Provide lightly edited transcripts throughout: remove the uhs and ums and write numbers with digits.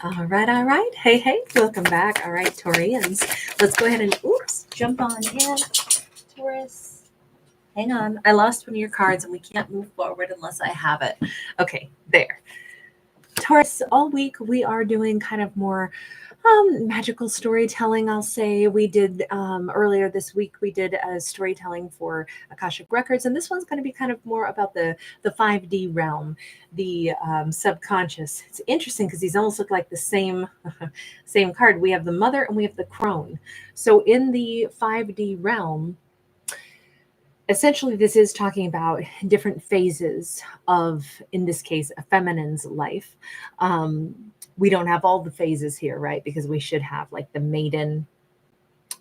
All right, all right. Hey, hey, welcome back. All right, Taurians. Let's go ahead and jump on in. Taurus. Hang on. I lost one of your cards and we can't move forward unless I have it. Okay, there. Taurus, all week we are doing kind of more magical storytelling, I'll say. We did earlier this week, we did a storytelling for Akashic Records, and this one's going to be kind of more about the 5D realm, the subconscious. It's interesting because these almost look like the same same card. We have the mother and we have the crone. So in the 5D realm, essentially this is talking about different phases of, in this case, a feminine's life. We don't have all the phases here, right? Because we should have like the maiden,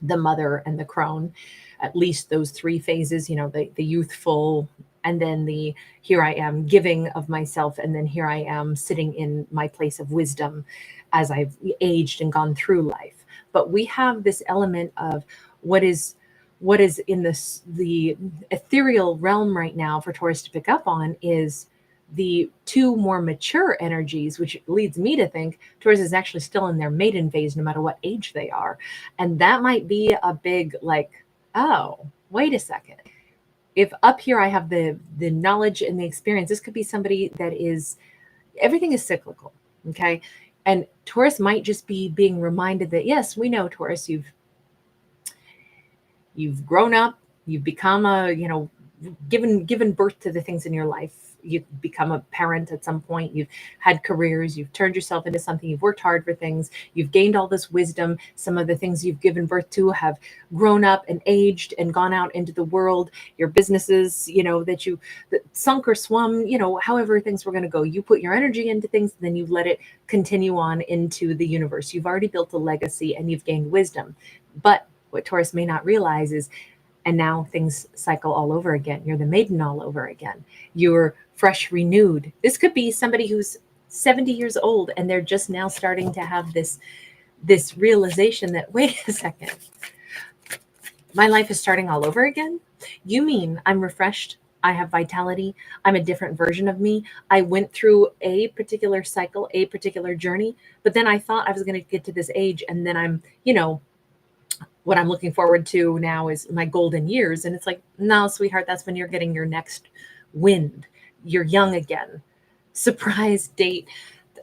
the mother, and the crone, at least those three phases, the youthful, and then the here I am giving of myself, and then here I am sitting in my place of wisdom as I've aged and gone through life. But we have this element of what is in the ethereal realm right now for Taurus to pick up on is the two more mature energies, which leads me to think Taurus is actually still in their maiden phase, no matter what age they are. And that might be a big, like, oh, wait a second. If up here I have the knowledge and the experience, this could be somebody that is, everything is cyclical, okay? And Taurus might just be being reminded that, yes, we know, Taurus, you've grown up, you've become given birth to the things in your life. You've become a parent at some point. You've had careers. You've turned yourself into something. You've worked hard for things. You've gained all this wisdom. Some of the things you've given birth to have grown up and aged and gone out into the world. Your businesses, that sunk or swum, however things were going to go. You put your energy into things, and then you let it continue on into the universe. You've already built a legacy and you've gained wisdom. But what Taurus may not realize is, and now things cycle all over again. You're the maiden all over again. You're fresh, renewed. This could be somebody who's 70 years old and they're just now starting to have this realization that, wait a second, my life is starting all over again? You mean I'm refreshed? I have vitality. I'm a different version of me. I went through a particular cycle, a particular journey, but then I thought I was going to get to this age, and then I'm, what I'm looking forward to now is my golden years. And it's like, no, sweetheart, that's when you're getting your next wind. You're young again. Surprise date.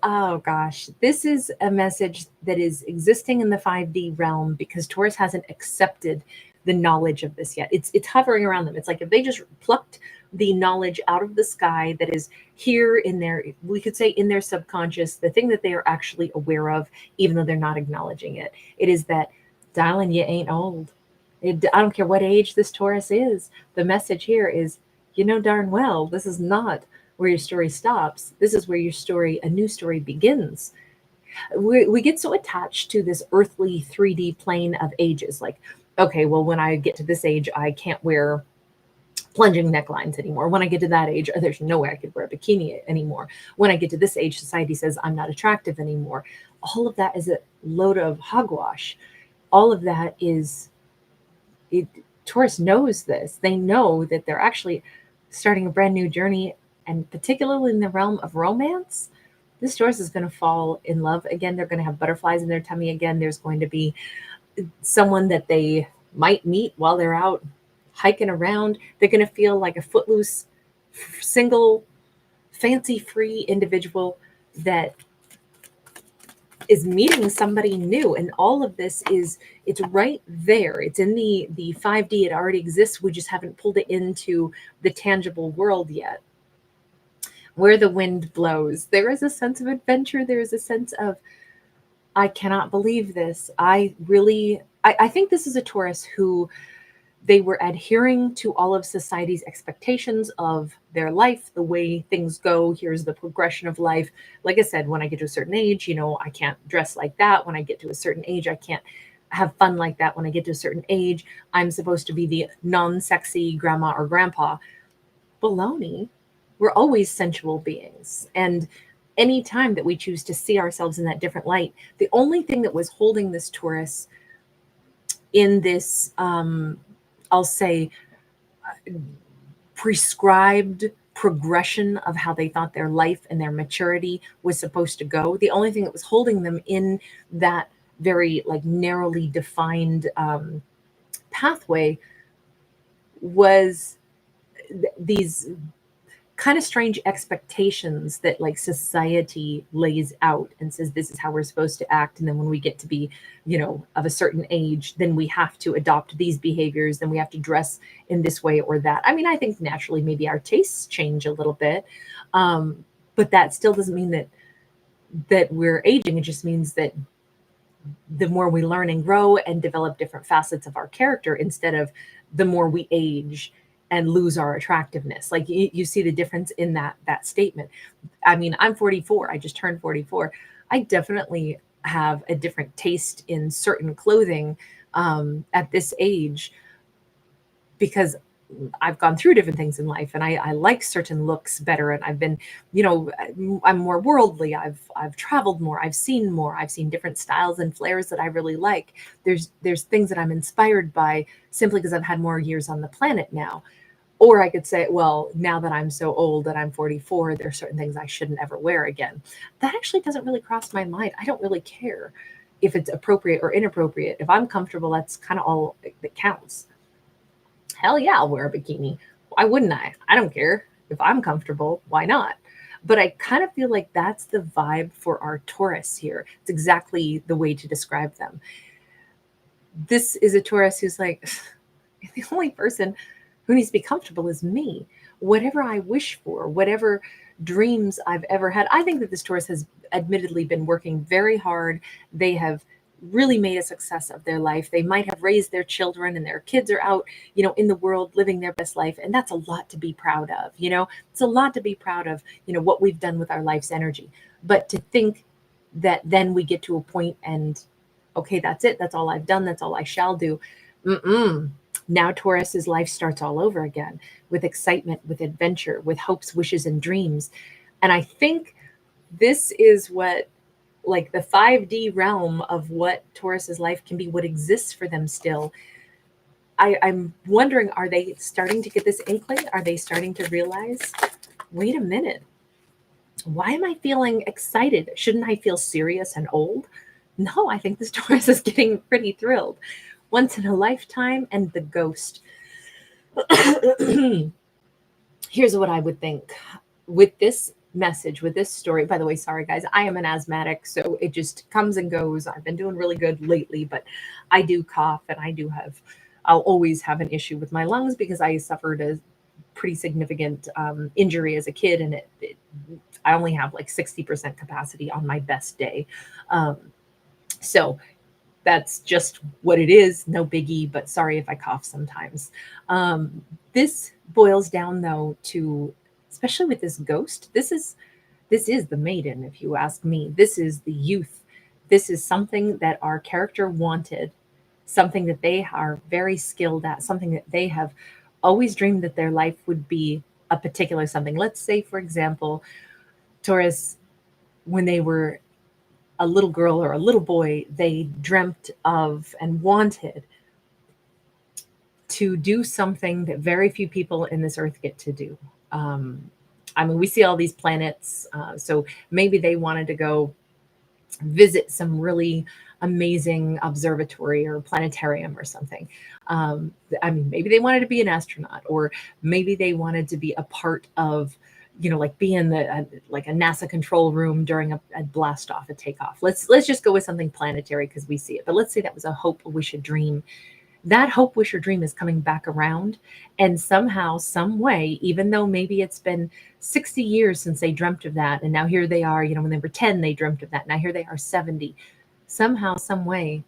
Oh gosh, this is a message that is existing in the 5D realm because Taurus hasn't accepted the knowledge of this yet. It's hovering around them. It's like if they just plucked the knowledge out of the sky that is here in their, we could say in their subconscious, the thing that they are actually aware of, even though they're not acknowledging it. It is that, darling, you ain't old. I don't care what age this Taurus is. The message here is, you know darn well, this is not where your story stops. This is where a new story begins. We get so attached to this earthly 3D plane of ages. Like, okay, well, when I get to this age, I can't wear plunging necklines anymore. When I get to that age, there's no way I could wear a bikini anymore. When I get to this age, society says I'm not attractive anymore. All of that is a load of hogwash. All of that is, Taurus knows this. They know that they're actually starting a brand new journey, and particularly in the realm of romance, this Taurus is going to fall in love again. They're going to have butterflies in their tummy again. There's going to be someone that they might meet while they're out hiking around. They're going to feel like a footloose, single, fancy-free individual that is meeting somebody new. And all of this it's right there. It's in the 5D. It already exists. We just haven't pulled it into the tangible world yet. Where the wind blows, there is a sense of adventure. There is a sense of, I cannot believe this. I think this is a Taurus who, they were adhering to all of society's expectations of their life, the way things go. Here's the progression of life. Like I said, when I get to a certain age, I can't dress like that. When I get to a certain age, I can't have fun like that. When I get to a certain age, I'm supposed to be the non-sexy grandma or grandpa. Baloney. We're always sensual beings. And any time that we choose to see ourselves in that different light, the only thing that was holding this Taurus in this, I'll say, prescribed progression of how they thought their life and their maturity was supposed to go. The only thing that was holding them in that very like narrowly defined pathway was these kind of strange expectations that like society lays out and says this is how we're supposed to act, and then when we get to be, you know, of a certain age, then we have to adopt these behaviors, then we have to dress in this way or that. I mean, I think naturally maybe our tastes change a little bit, but that still doesn't mean that we're aging. It just means that the more we learn and grow and develop different facets of our character, instead of the more we age and lose our attractiveness. Like you see the difference in that statement. I mean, I'm 44. I just turned 44. I definitely have a different taste in certain clothing at this age, because I've gone through different things in life, and I like certain looks better. And I've been, you know, I'm more worldly. I've traveled more. I've seen more. I've seen different styles and flares that I really like. There's things that I'm inspired by simply because I've had more years on the planet now. Or I could say, well, now that I'm so old that I'm 44, there are certain things I shouldn't ever wear again. That actually doesn't really cross my mind. I don't really care if it's appropriate or inappropriate. If I'm comfortable, that's kind of all that counts. Hell yeah, I'll wear a bikini. Why wouldn't I? I don't care. If I'm comfortable, why not? But I kind of feel like that's the vibe for our Taurus here. It's exactly the way to describe them. This is a Taurus who's like, the only person who needs to be comfortable is me. Whatever I wish for, whatever dreams I've ever had. I think that this Taurus has admittedly been working very hard. They have really made a success of their life. They might have raised their children, and their kids are out, you know, in the world living their best life. And that's a lot to be proud of. You know, it's a lot to be proud of, you know, what we've done with our life's energy. But to think that then we get to a point and, okay, that's it. That's all I've done. That's all I shall do. Now Taurus's life starts all over again, with excitement, with adventure, with hopes, wishes, and dreams. And I think this is what, like, the 5D realm of what Taurus's life can be, what exists for them still. I'm wondering, are they starting to get this inkling? Are they starting to realize, wait a minute, why am I feeling excited? Shouldn't I feel serious and old? No, I think this Taurus is getting pretty thrilled. Once in a lifetime and the ghost. Here's what I would think with this message, with this story. By the way, sorry guys, I am an asthmatic, so it just comes and goes. I've been doing really good lately, but I do cough, and I'll always have an issue with my lungs because I suffered a pretty significant injury as a kid, and I only have like 60% capacity on my best day. So that's just what it is. No biggie, but sorry if I cough sometimes. This boils down though to, especially with this ghost, this is the maiden, if you ask me. This is the youth. This is something that our character wanted, something that they are very skilled at, something that they have always dreamed that their life would be a particular something. Let's say, for example, Taurus, when they were a little girl or a little boy, they dreamt of and wanted to do something that very few people in this earth get to do. I mean, we see all these planets, so maybe they wanted to go visit some really amazing observatory or planetarium or something. I mean, maybe they wanted to be an astronaut, or maybe they wanted to be a part of, you know, like be in like a NASA control room during a blast off, a takeoff. Let's just go with something planetary because we see it. But let's say that was a hope, a wish, a dream. That hope, wish, or dream is coming back around, and somehow, some way, even though maybe it's been 60 years since they dreamt of that, and now here they are, you know, when they were 10, they dreamt of that. Now here they are 70. Somehow, some way,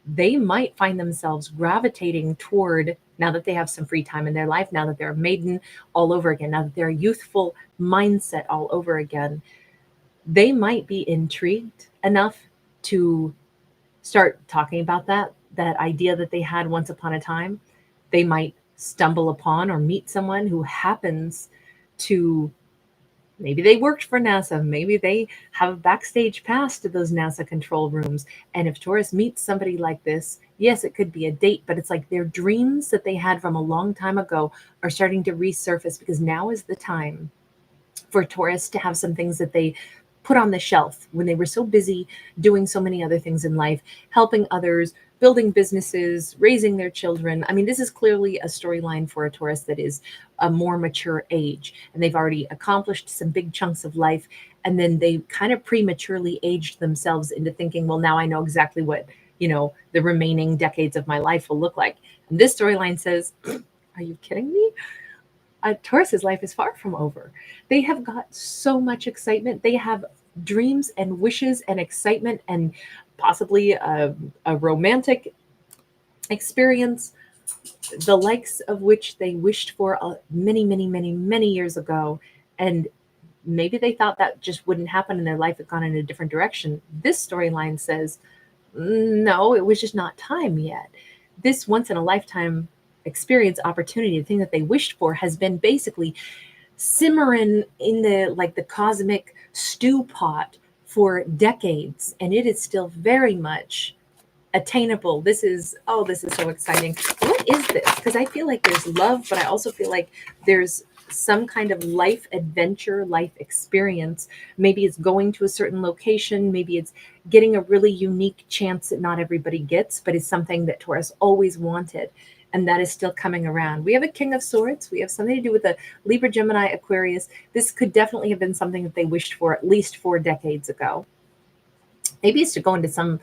they might find themselves gravitating toward, now that they have some free time in their life, now that they're a maiden all over again, now that they're a youthful mindset all over again, they might be intrigued enough to start talking about that idea that they had once upon a time. They might stumble upon or meet someone who happens to Maybe they worked for NASA. Maybe they have a backstage pass to those NASA control rooms. And if Taurus meets somebody like this, yes, it could be a date, but it's like their dreams that they had from a long time ago are starting to resurface, because now is the time for Taurus to have some things that they put on the shelf when they were so busy doing so many other things in life, helping others, building businesses, raising their children. I mean, this is clearly a storyline for a Taurus that is a more mature age, and they've already accomplished some big chunks of life. And then they kind of prematurely aged themselves into thinking, well, now I know exactly what, the remaining decades of my life will look like. And this storyline says, are you kidding me? Taurus's life is far from over. They have got so much excitement. They have dreams and wishes and excitement and possibly a romantic experience, the likes of which they wished for many, many, many, many years ago. And maybe they thought that just wouldn't happen and their life had gone in a different direction. This storyline says, no, it was just not time yet. This once in a lifetime experience, opportunity, the thing that they wished for, has been basically simmering in the cosmic stew pot for decades, and it is still very much attainable. This is so exciting. What is this? Because I feel like there's love, but I also feel like there's some kind of life adventure, life experience. Maybe it's going to a certain location. Maybe it's getting a really unique chance that not everybody gets, but it's something that Taurus always wanted. And that is still coming around. We have a King of Swords. We have something to do with a Libra, Gemini, Aquarius. This could definitely have been something that they wished for at least 4 decades ago. Maybe it's to go into some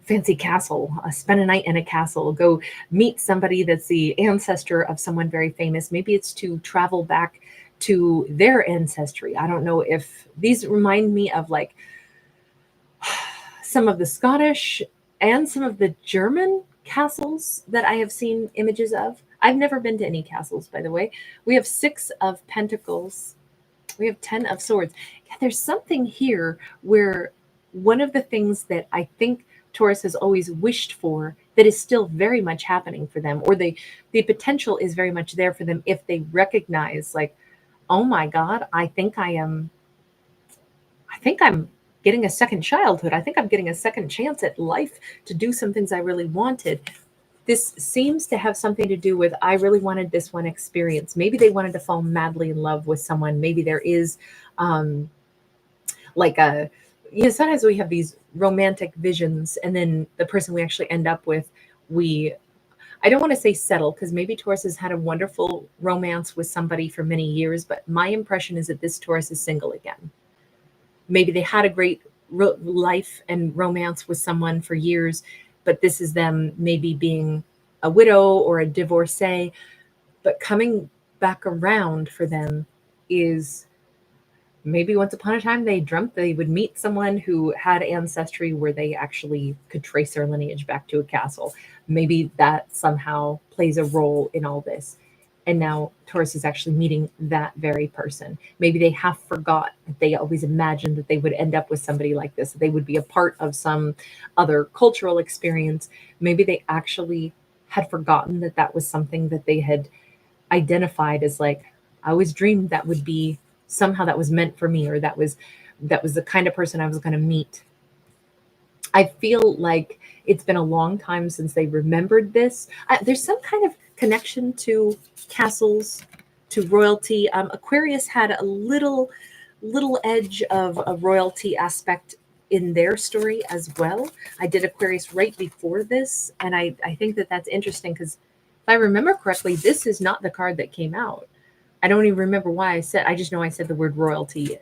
fancy castle, spend a night in a castle, go meet somebody that's the ancestor of someone very famous. Maybe it's to travel back to their ancestry. I don't know if these remind me of like some of the Scottish and some of the German castles that I have seen images of. I've never been to any castles, by the way. We have 6 of Pentacles. We have 10 of Swords. Yeah, there's something here where one of the things that I think Taurus has always wished for that is still very much happening for them, or the potential is very much there for them if they recognize, like, oh my God, I think I'm getting a second childhood. I think I'm getting a second chance at life to do some things I really wanted. This seems to have something to do with, I really wanted this one experience. Maybe they wanted to fall madly in love with someone. Maybe there is sometimes we have these romantic visions, and then the person we actually end up with, I don't want to say settle, because maybe Taurus has had a wonderful romance with somebody for many years, but my impression is that this Taurus is single again. Maybe they had a great life and romance with someone for years, but this is them maybe being a widow or a divorcee, but coming back around for them is maybe once upon a time they dreamt they would meet someone who had ancestry where they actually could trace their lineage back to a castle. Maybe that somehow plays a role in all this. And now Taurus is actually meeting that very person. Maybe they have forgot that they always imagined that they would end up with somebody like this, that they would be a part of some other cultural experience. Maybe they actually had forgotten that that was something that they had identified as, like, I always dreamed that would be somehow that was meant for me, or that was the kind of person I was going to meet. I feel like it's been a long time since they remembered this. There's some kind of connection to castles, to royalty. Aquarius had a little edge of a royalty aspect in their story as well. I did Aquarius right before this, and I think that that's interesting, because if I remember correctly, this is not the card that came out. I don't even remember why I just know I said the word royalty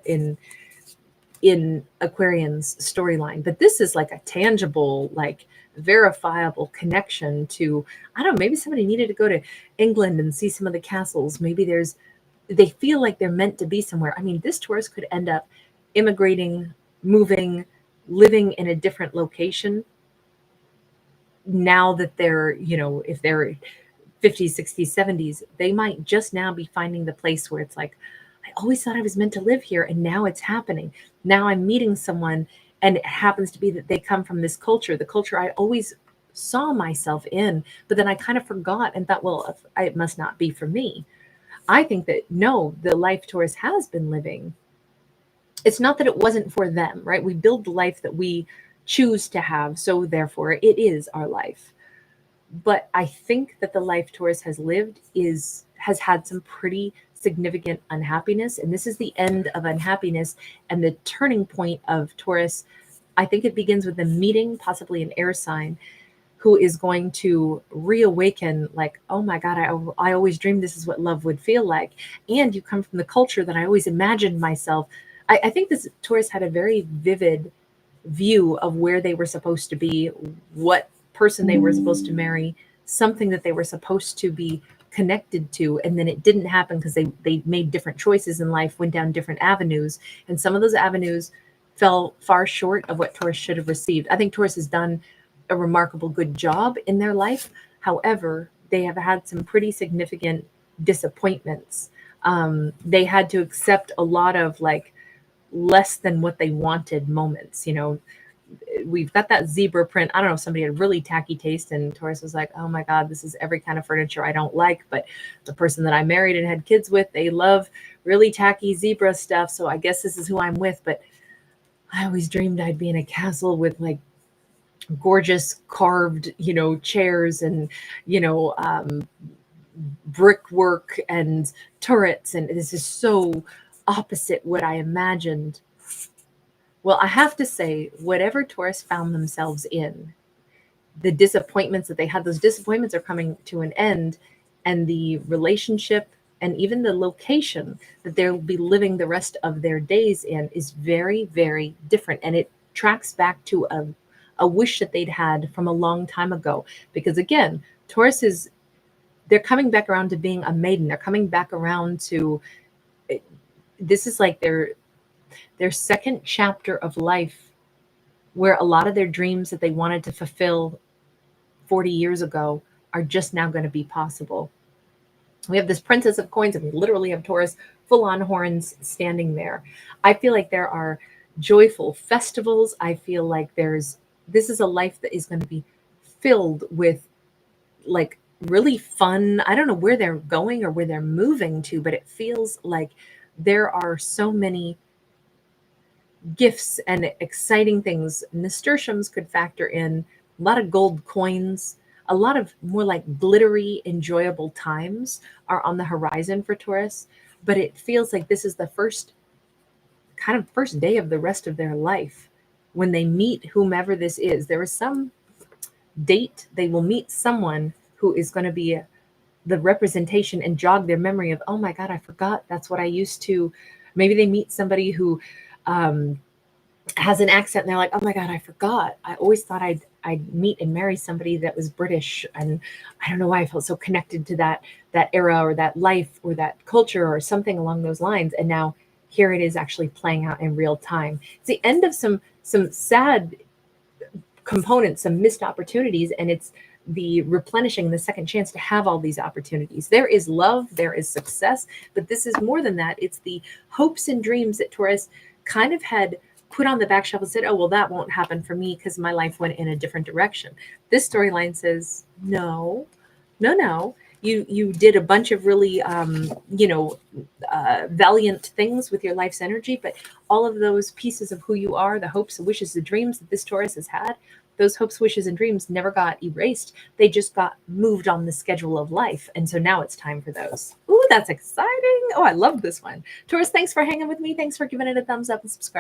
in Aquarian's storyline, but this is like a tangible, like verifiable connection to, I don't know, maybe somebody needed to go to England and see some of the castles. Maybe they feel like they're meant to be somewhere. I mean, this Taurus could end up immigrating, moving, living in a different location now that they're, if they're 50s, 60s, 70s, they might just now be finding the place where it's like, I always thought I was meant to live here, and now it's happening. Now I'm meeting someone, and it happens to be that they come from this culture, the culture I always saw myself in, but then I kind of forgot and thought, well, it must not be for me. I think that no, the life Taurus has been living it's not that it wasn't for them, right? We build the life that we choose to have, so therefore it is our life. But I think that the life Taurus has lived has had some pretty significant unhappiness, and this is the end of unhappiness and the turning point of Taurus. I think it begins with them meeting possibly an air sign who is going to reawaken, like, oh my God, I always dreamed this is what love would feel like. And you come from the culture that I always imagined myself. I think this Taurus had a very vivid view of where they were supposed to be, what person they were supposed to marry, something that they were supposed to be connected to, and then it didn't happen because they made different choices in life, went down different avenues, and some of those avenues fell far short of what Taurus should have received. I think Taurus has done a remarkable good job in their life. However, they have had some pretty significant disappointments. They had to accept a lot of like less than what they wanted moments. You know, we've got that zebra print. I don't know if somebody had really tacky taste and Taurus was like, oh my God, this is every kind of furniture I don't like. But the person that I married and had kids with, they love really tacky zebra stuff. So I guess this is who I'm with. But I always dreamed I'd be in a castle with like gorgeous carved, you know, chairs and, you know, brickwork and turrets. And this is so opposite what I imagined. Well, I have to say, whatever Taurus found themselves in, the disappointments that they had, those disappointments are coming to an end, and the relationship and even the location that they'll be living the rest of their days in is very, very different. And it tracks back to a wish that they'd had from a long time ago. Because again, Taurus is, they're coming back around to being a maiden. They're coming back around to, this is like their second chapter of life, where a lot of their dreams that they wanted to fulfill 40 years ago are just now going to be possible. We have this Princess of Coins, and we literally have Taurus full on horns standing there. I feel like there are joyful festivals. I feel like this is a life that is going to be filled with like really fun. I don't know where they're going or where they're moving to, but it feels like there are so many gifts and exciting things. Nasturtiums could factor in, a lot of gold coins, a lot of more like glittery, enjoyable times are on the horizon for Taurus. But it feels like this is the first day of the rest of their life when they meet whomever this is. There is some date they will meet someone who is going to be the representation and jog their memory of, oh my God, I forgot. That's what I used to. Maybe they meet somebody who has an accent and they're like, oh my God, I forgot. I always thought I'd meet and marry somebody that was British. And I don't know why I felt so connected to that era or that life or that culture or something along those lines. And now here it is actually playing out in real time. It's the end of some sad components, some missed opportunities, and it's the replenishing, the second chance to have all these opportunities. There is love, there is success, but this is more than that. It's the hopes and dreams that Taurus kind of had put on the back shelf and said, oh, well, that won't happen for me because my life went in a different direction. This storyline says, no. You did a bunch of really, valiant things with your life's energy, but all of those pieces of who you are, the hopes, the wishes, the dreams that this Taurus has had, those hopes, wishes, and dreams never got erased. They just got moved on the schedule of life. And so now it's time for those. Ooh, that's exciting. Oh, I love this one. Taurus, thanks for hanging with me. Thanks for giving it a thumbs up and subscribe.